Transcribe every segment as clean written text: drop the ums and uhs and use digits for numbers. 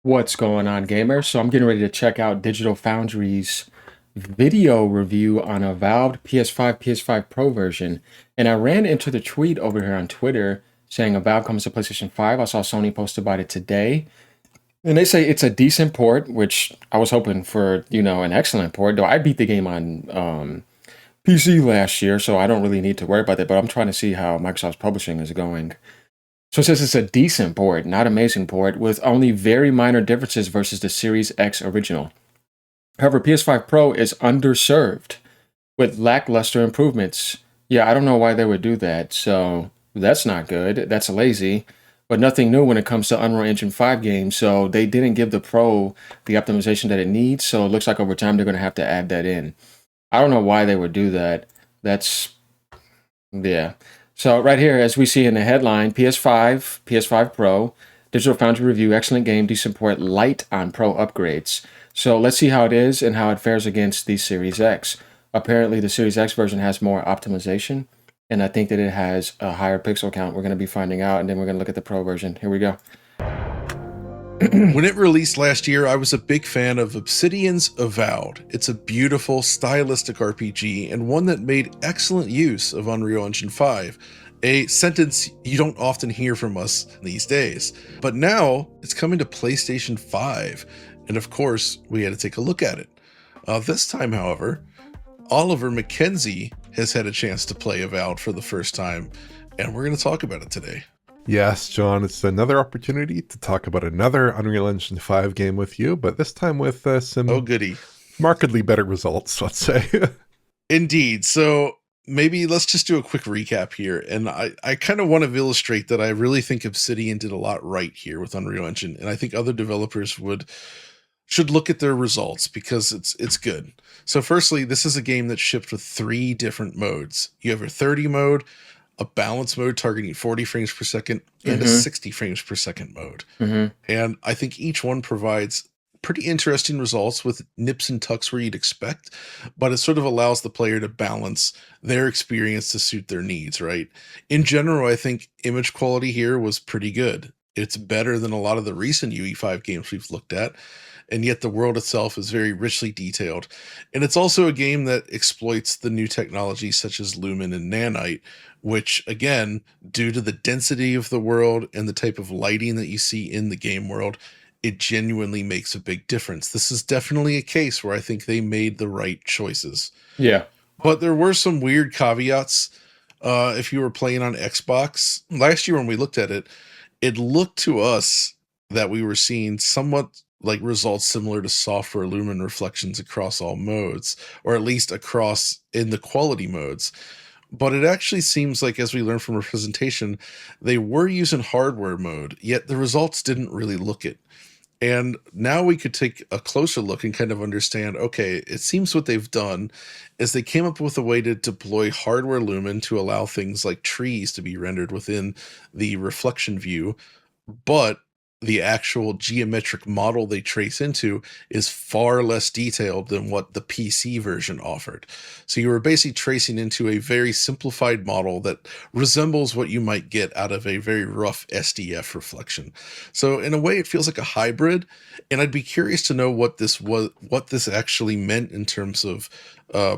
What's going on, gamers? So I'm getting ready to check out Digital Foundry's video review on Avowed PS5, PS5 Pro version. And I ran into the tweet over here on Twitter saying Avowed comes to PlayStation 5. I saw Sony post about it today. And they say it's a decent port, which I was hoping for, an excellent port. Though I beat the game on PC last year, so I don't really need to worry about it. But I'm trying to see how Microsoft's publishing is going. So it says it's a decent port, not amazing port, with only very minor differences versus the Series X original. However, PS5 Pro is underserved with lackluster improvements. Yeah, I don't know why they would do that, so that's not good. That's lazy. But nothing new when it comes to Unreal Engine 5 games, so they didn't give the Pro the optimization that it needs, so it looks like over time they're going to have to add that in. I don't know why they would do that. That's yeah. So right here, as we see in the headline, PS5, PS5 Pro, Digital Foundry review, excellent game, decent port, light on Pro upgrades. So let's see how it is and how it fares against the Series X. Apparently, the Series X version has more optimization, and I think that it has a higher pixel count. We're going to be finding out, and then we're going to look at the Pro version. Here we go. When it released last year, I was a big fan of Obsidian's Avowed. It's a beautiful, stylistic RPG and one that made excellent use of Unreal Engine 5, a sentence you don't often hear from us these days. But now it's coming to PlayStation 5, and of course, we had to take a look at it. This time, however, Oliver Mackenzie has had a chance to play Avowed for the first time, and we're going to talk about it today. Yes, John, it's another opportunity to talk about another Unreal Engine 5 game with you, but this time with some Oh, goody. markedly better results, let's say. Indeed. So maybe let's just do a quick recap here. And I kind of want to illustrate that I really think Obsidian did a lot right here with Unreal Engine. And I think other developers should look at their results because it's good. So firstly, this is a game that shipped with 3 different modes. You have your 30 mode, a balance mode targeting 40 frames per second, and a 60 frames per second mode. And I think each one provides pretty interesting results with nips and tucks where you'd expect, but it sort of allows the player to balance their experience to suit their needs, right? In general, I think image quality here was pretty good. It's better than a lot of the recent UE5 games we've looked at, and yet the world itself is very richly detailed. And it's also a game that exploits the new technologies such as Lumen and Nanite, which, again, due to the density of the world and the type of lighting that you see in the game world, it genuinely makes a big difference. This is definitely a case where I think they made the right choices. Yeah. But there were some weird caveats. If you were playing on Xbox, last year when we looked at it, it looked to us that we were seeing somewhat like results similar to software Lumen reflections across all modes, or at least across in the quality modes. But it actually seems like, as we learned from our presentation, they were using hardware mode, yet the results didn't really look it. And now we could take a closer look and kind of understand, okay, it seems what they've done is they came up with a way to deploy hardware Lumen to allow things like trees to be rendered within the reflection view, but the actual geometric model they trace into is far less detailed than what the PC version offered. So you were basically tracing into a very simplified model that resembles what you might get out of a very rough SDF reflection. So in a way, it feels like a hybrid, and I'd be curious to know what this actually meant in terms of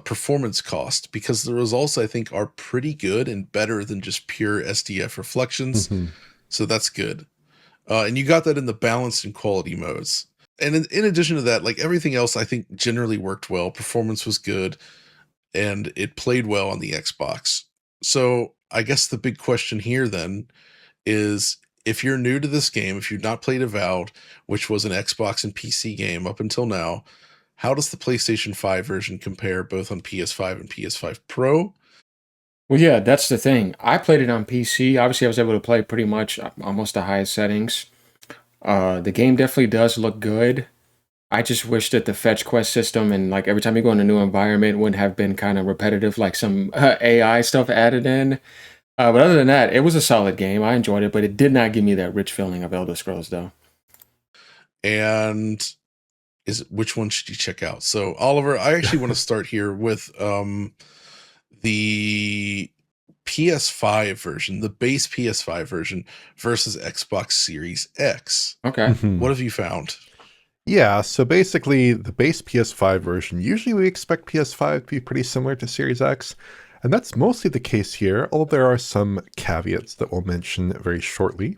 performance cost, because the results I think are pretty good and better than just pure SDF reflections. So that's good. And you got that in the balance and quality modes. And in addition to that, like everything else, I think generally worked well. Performance was good, and it played well on the Xbox. So I guess the big question here then is, if you're new to this game, if you've not played Avowed, which was an Xbox and PC game up until now, how does the PlayStation 5 version compare both on PS5 and PS5 Pro? Well, yeah, that's the thing. I played it on PC. Obviously, I was able to play pretty much almost the highest settings. The game definitely does look good. I just wish that the fetch quest system and like every time you go in a new environment wouldn't have been kind of repetitive, like some AI stuff added in. But other than that, it was a solid game. I enjoyed it, but it did not give me that rich feeling of Elder Scrolls, though. And which one should you check out? So Oliver, I actually want to start here with the PS5 version, the base PS5 version versus Xbox Series X. Okay. Mhm. What have you found? Yeah, so basically the base PS5 version, usually we expect PS5 to be pretty similar to Series X, and that's mostly the case here, although there are some caveats that we'll mention very shortly.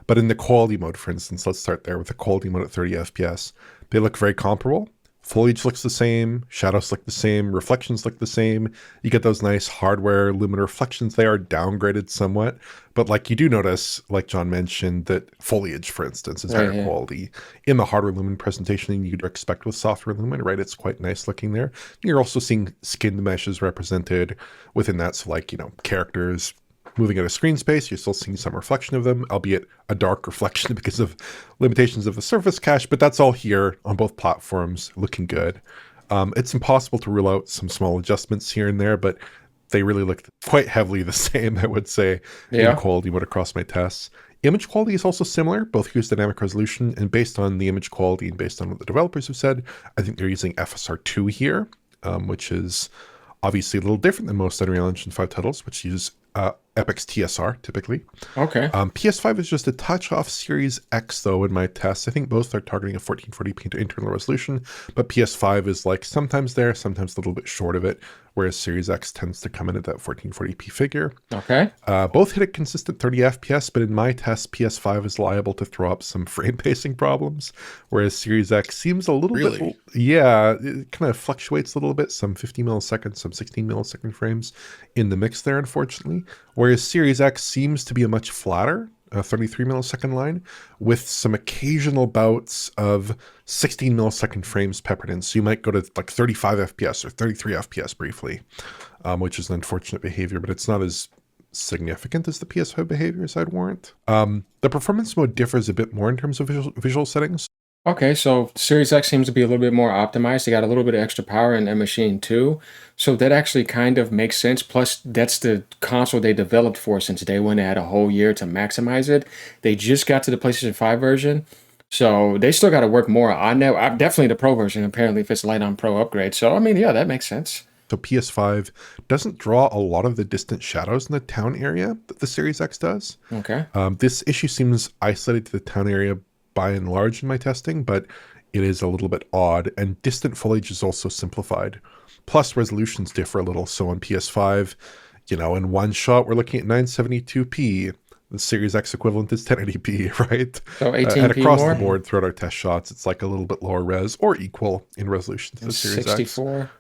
But in the quality mode, for instance, let's start there with the quality mode at 30 FPS. They look very comparable. Foliage looks the same, shadows look the same, reflections look the same. You get those nice hardware lumen reflections. They are downgraded somewhat, but like you do notice, like John mentioned, that foliage, for instance, is higher Yeah. quality in the hardware lumen presentation than you'd expect with software lumen, right? It's quite nice looking there. You're also seeing skin meshes represented within that, so like, characters moving at a screen space, you're still seeing some reflection of them, albeit a dark reflection because of limitations of the surface cache, but that's all here on both platforms, looking good. It's impossible to rule out some small adjustments here and there, but they really look quite heavily the same, I would say, in quality mode across my tests. Image quality is also similar. Both use dynamic resolution, and based on the image quality and based on what the developers have said, I think they're using FSR2 here, which is obviously a little different than most Unreal Engine 5 titles, which use Epic's TSR typically. Okay. PS5 is just a touch off Series X though in my tests. I think both are targeting a 1440p internal resolution, but PS5 is like sometimes there, sometimes a little bit short of it, whereas Series X tends to come in at that 1440p figure. Okay. Both hit a consistent 30 FPS, but in my tests, PS5 is liable to throw up some frame pacing problems, whereas Series X seems a little bit, yeah, it kind of fluctuates a little bit, some 50 milliseconds, some 16 millisecond frames in the mix there, unfortunately, whereas Series X seems to be a much flatter 33 millisecond line with some occasional bouts of 16 millisecond frames peppered in. So you might go to like 35 FPS or 33 FPS briefly, which is an unfortunate behavior, but it's not as significant as the PS5 behaviors I'd warrant. The performance mode differs a bit more in terms of visual settings. Okay, so Series X seems to be a little bit more optimized. They got a little bit of extra power in that machine too. So that actually kind of makes sense. Plus, that's the console they developed for since day one. They had a whole year to maximize it. They just got to the PlayStation 5 version. So they still got to work more on that. Definitely the Pro version, apparently, if it's light on Pro upgrade. So, I mean, yeah, that makes sense. So PS5 doesn't draw a lot of the distant shadows in the town area that the Series X does. Okay. This issue seems isolated to the town area by and large in my testing, but it is a little bit odd, and distant foliage is also simplified. Plus, resolutions differ a little. So on PS5, in one shot, we're looking at 972p. The Series X equivalent is 1080p, right? So 18p and across more? the board throughout our test shots, it's like a little bit lower res or equal in resolution to the Series 64. X.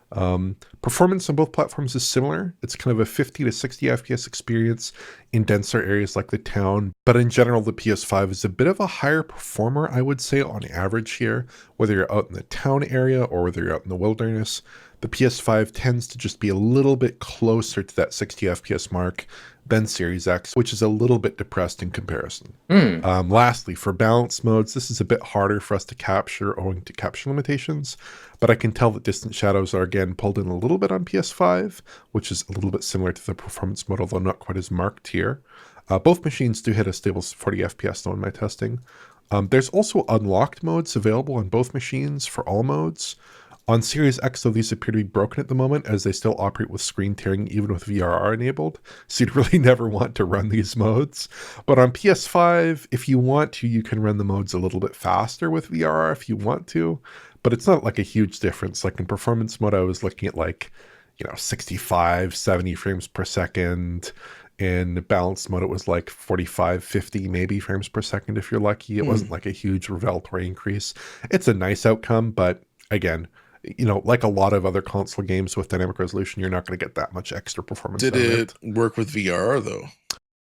Performance on both platforms is similar. It's kind of a 50 to 60 FPS experience in denser areas like the town. But in general, the PS5 is a bit of a higher performer, I would say, on average here, whether you're out in the town area or whether you're out in the wilderness. The PS5 tends to just be a little bit closer to that 60 FPS mark than Series X, which is a little bit depressed in comparison. Lastly, for balance modes, this is a bit harder for us to capture owing to capture limitations, but I can tell that distant shadows are again pulled in a little bit on PS5, which is a little bit similar to the performance mode, although not quite as marked here. Both machines do hit a stable 40 FPS though in my testing. There's also unlocked modes available on both machines for all modes. On Series X, though, these appear to be broken at the moment as they still operate with screen tearing even with VRR enabled, so you'd really never want to run these modes. But on PS5, if you want to, you can run the modes a little bit faster with VRR if you want to, but it's not like a huge difference. Like in performance mode, I was looking at 65, 70 frames per second. In balance mode, it was like 45, 50 maybe frames per second if you're lucky. It wasn't like a huge revelatory increase. It's a nice outcome, but again, like a lot of other console games with dynamic resolution, you're not going to get that much extra performance. Did it work with VR though?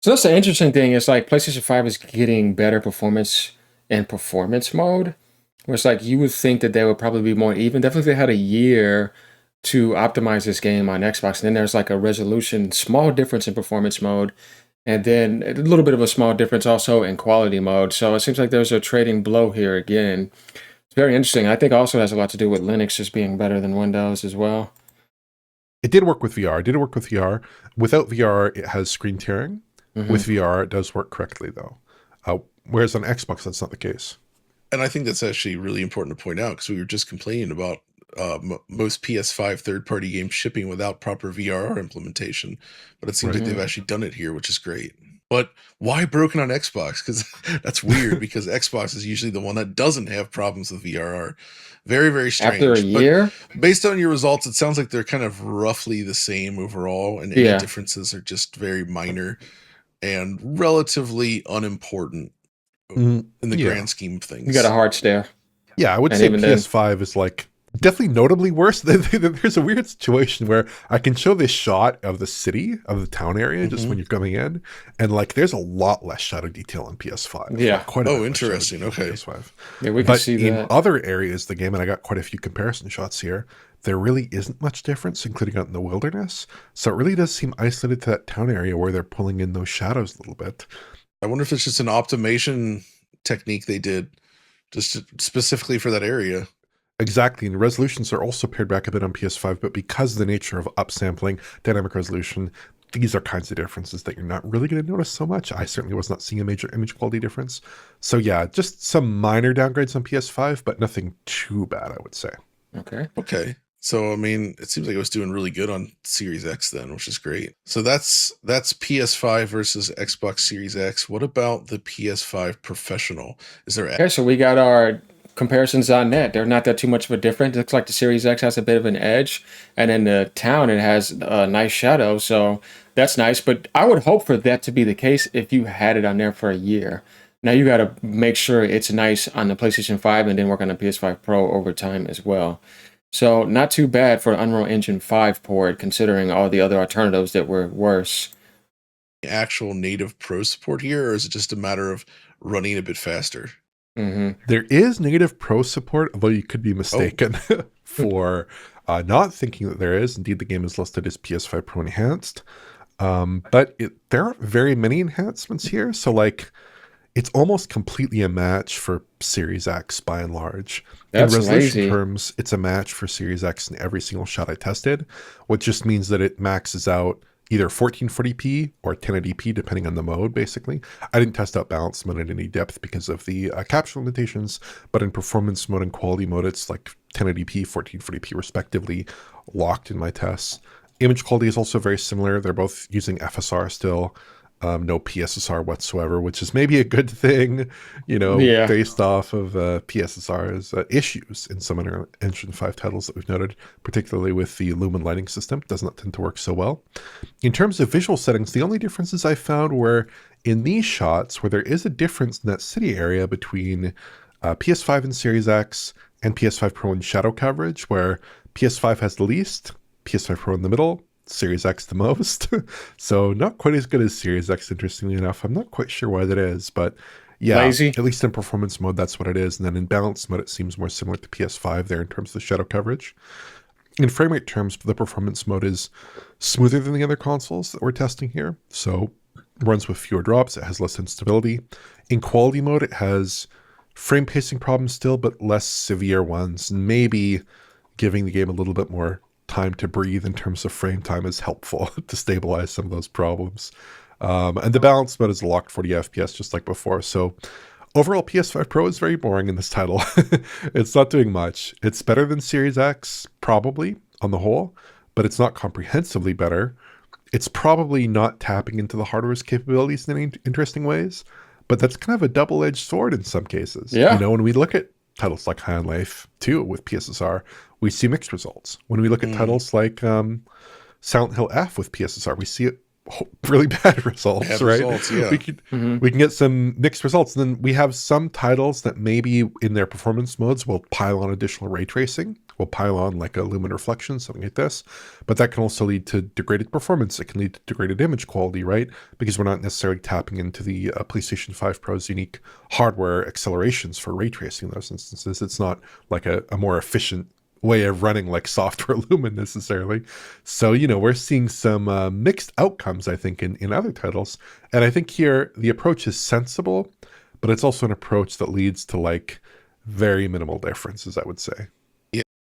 So that's the interesting thing. It's like PlayStation 5 is getting better performance in performance mode. Where it's like you would think that they would probably be more even. Definitely they had a year to optimize this game on Xbox. And then there's like a resolution, small difference in performance mode. And then a little bit of a small difference also in quality mode. So it seems like there's a trading blow here again. Very interesting. I think also has a lot to do with Linux just being better than Windows as well. It did work with VR. Did it work with VR? Without VR, it has screen tearing. With VR, it does work correctly, though. Whereas on Xbox, that's not the case. And I think that's actually really important to point out because we were just complaining about most PS5 third-party games shipping without proper VRR implementation, but it seems like they've actually done it here, which is great. But why broken on Xbox? Because that's weird, because Xbox is usually the one that doesn't have problems with VRR. Very, very strange. After a year? But based on your results, it sounds like they're kind of roughly the same overall, and any differences are just very minor and relatively unimportant in the grand scheme of things. You got a hard stare. Yeah, I would say PS5 is like definitely notably worse. There's a weird situation where I can show this shot of the city, of the town area, just when you're coming in, and like there's a lot less shadow detail on PS5. Yeah. Like, quite interesting. Okay. PS5. Yeah, we can see that. In other areas of the game, and I got quite a few comparison shots here, there really isn't much difference, including out in the wilderness. So it really does seem isolated to that town area where they're pulling in those shadows a little bit. I wonder if it's just an optimization technique they did just specifically for that area. Exactly, and the resolutions are also pared back a bit on PS5, but because of the nature of upsampling, dynamic resolution, these are kinds of differences that you're not really going to notice so much. I certainly was not seeing a major image quality difference. So yeah, just some minor downgrades on PS5, but nothing too bad, I would say. Okay. So, I mean, it seems like it was doing really good on Series X then, which is great. So that's PS5 versus Xbox Series X. What about the PS5 Professional? Is there... Okay, so we got our comparisons on net. They're not that too much of a difference. It looks like the Series X has a bit of an edge, and in the town it has a nice shadow, so that's nice. But I would hope for that to be the case if you had it on there for a year. Now you got to make sure it's nice on the PlayStation 5 and then work on the PS5 Pro over time as well. So not too bad for an Unreal Engine 5 port, considering all the other alternatives that were worse. Actual native Pro support here, or is it just a matter of running a bit faster? There is native Pro support, although you could be mistaken for not thinking that there is. Indeed, the game is listed as PS5 Pro Enhanced. But there aren't very many enhancements here. So like, it's almost completely a match for Series X by and large. That's in resolution lazy. terms, it's a match for Series X in every single shot I tested, which just means that it maxes out either 1440p or 1080p, depending on the mode, basically. I didn't test out balance mode in any depth because of the capture limitations, but in performance mode and quality mode, it's like 1080p, 1440p respectively, locked in my tests. Image quality is also very similar. They're both using FSR still. No PSSR whatsoever, which is maybe a good thing, based off of PSSR's issues in some Unreal Engine 5 titles that we've noted, particularly with the Lumen lighting system. It does not tend to work so well. In terms of visual settings, the only differences I found were in these shots where there is a difference in that city area between PS5 and Series X and PS5 Pro in shadow coverage, where PS5 has the least, PS5 Pro in the middle, Series X the most. So not quite as good as Series X, interestingly enough. I'm not quite sure why that is, but yeah, lazy. At least in performance mode, that's what it is. And then in balance mode, it seems more similar to PS5 there in terms of the shadow coverage. In frame rate terms, the performance mode is smoother than the other consoles that we're testing here. So it runs with fewer drops. It has less instability. In quality mode, it has frame pacing problems still, but less severe ones. Maybe giving the game a little bit more time to breathe in terms of frame time is helpful to stabilize some of those problems. And the balance mode is locked 40 FPS just like before. So overall, PS5 Pro is very boring in this title. It's not doing much. It's better than Series X, probably, on the whole, but it's not comprehensively better. It's probably not tapping into the hardware's capabilities in any interesting ways, but that's kind of a double-edged sword in some cases. Yeah. When we look at titles like High on Life 2 with PSSR, we see mixed results. When we look at titles like Silent Hill F with PSSR, we see really bad results, right? Yeah. We can get some mixed results. And then we have some titles that maybe in their performance modes will pile on additional ray tracing, will pile on like a lumen reflection, something like this. But that can also lead to degraded performance. It can lead to degraded image quality, right? Because we're not necessarily tapping into the PlayStation 5 Pro's unique hardware accelerations for ray tracing in those instances. It's not like a more efficient way of running like software Lumen necessarily. So, we're seeing some mixed outcomes, I think, in other titles. And I think here the approach is sensible, but it's also an approach that leads to like very minimal differences, I would say.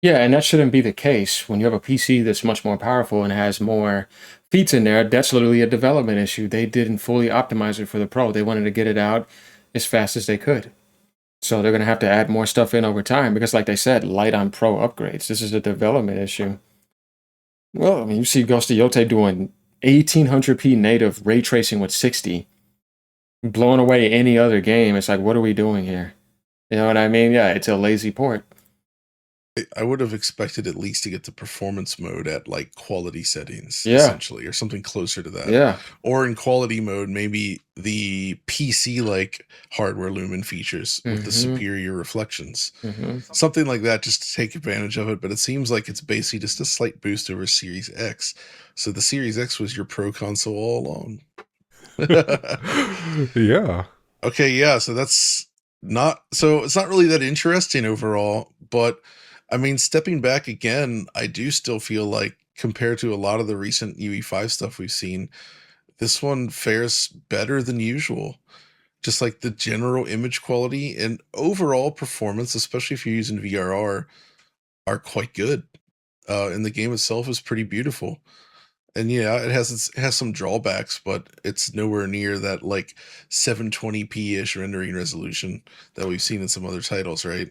Yeah, and that shouldn't be the case. When you have a PC that's much more powerful and has more feats in there, that's literally a development issue. They didn't fully optimize it for the Pro. They wanted to get it out as fast as they could. So they're going to have to add more stuff in over time because, like they said, light on pro upgrades. This is a development issue. Well, I mean, you see Ghost of Yote doing 1800p native ray tracing with 60, blowing away any other game. It's like, what are we doing here? You know what I mean? Yeah, it's a lazy port. I would have expected at least to get the performance mode at like quality settings, Yeah. essentially, or something closer to that. Yeah. Or in quality mode, maybe the PC like hardware lumen features with the superior reflections. Something like that just to take advantage of it. But it seems like it's basically just a slight boost over Series X. So the Series X was your pro console all along. Yeah. Okay, yeah, so it's not really that interesting overall, but I mean, stepping back again, I do still feel like compared to a lot of the recent UE5 stuff we've seen, this one fares better than usual. Just like the general image quality and overall performance, especially if you're using VRR, are quite good. And the game itself is pretty beautiful. And yeah, it has some drawbacks, but it's nowhere near that like 720p-ish rendering resolution that we've seen in some other titles, right?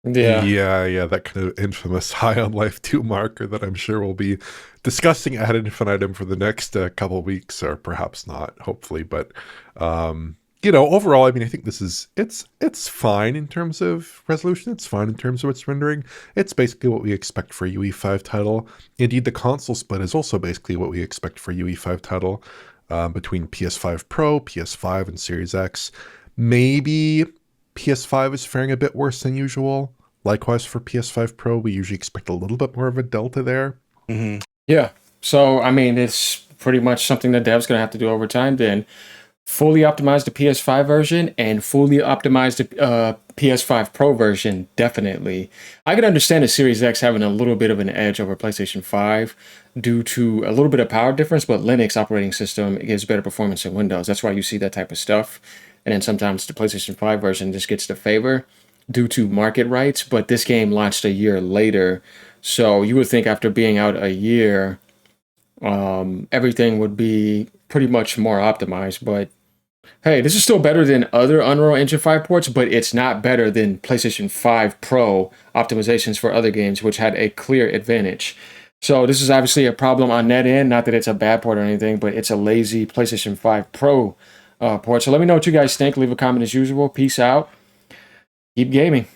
Yeah, that kind of infamous high on life 2 marker that I'm sure we'll be discussing ad infinitum for the next couple of weeks, or perhaps not, hopefully. But overall, I mean, I think this is it's fine in terms of resolution. It's fine in terms of its rendering. It's basically what we expect for a UE5 title. Indeed, the console split is also basically what we expect for a UE5 title, between PS5 Pro, PS5, and Series X. Maybe PS5 is faring a bit worse than usual. Likewise for PS5 Pro, we usually expect a little bit more of a delta there. Yeah. So, I mean, it's pretty much something that devs going to have to do over time then. Fully optimize the PS5 version and fully optimize the PS5 Pro version, definitely. I can understand the Series X having a little bit of an edge over PlayStation 5 due to a little bit of power difference, but Linux operating system gives better performance than Windows. That's why you see that type of stuff. And then sometimes the PlayStation 5 version just gets the favor due to market rights, but this game launched a year later. So you would think after being out a year, everything would be pretty much more optimized. But hey, this is still better than other Unreal Engine 5 ports, but it's not better than PlayStation 5 Pro optimizations for other games, which had a clear advantage. So this is obviously a problem on that end. Not that it's a bad port or anything, but it's a lazy PlayStation 5 Pro port. So let me know what you guys think. Leave a comment as usual. Peace out. Keep gaming.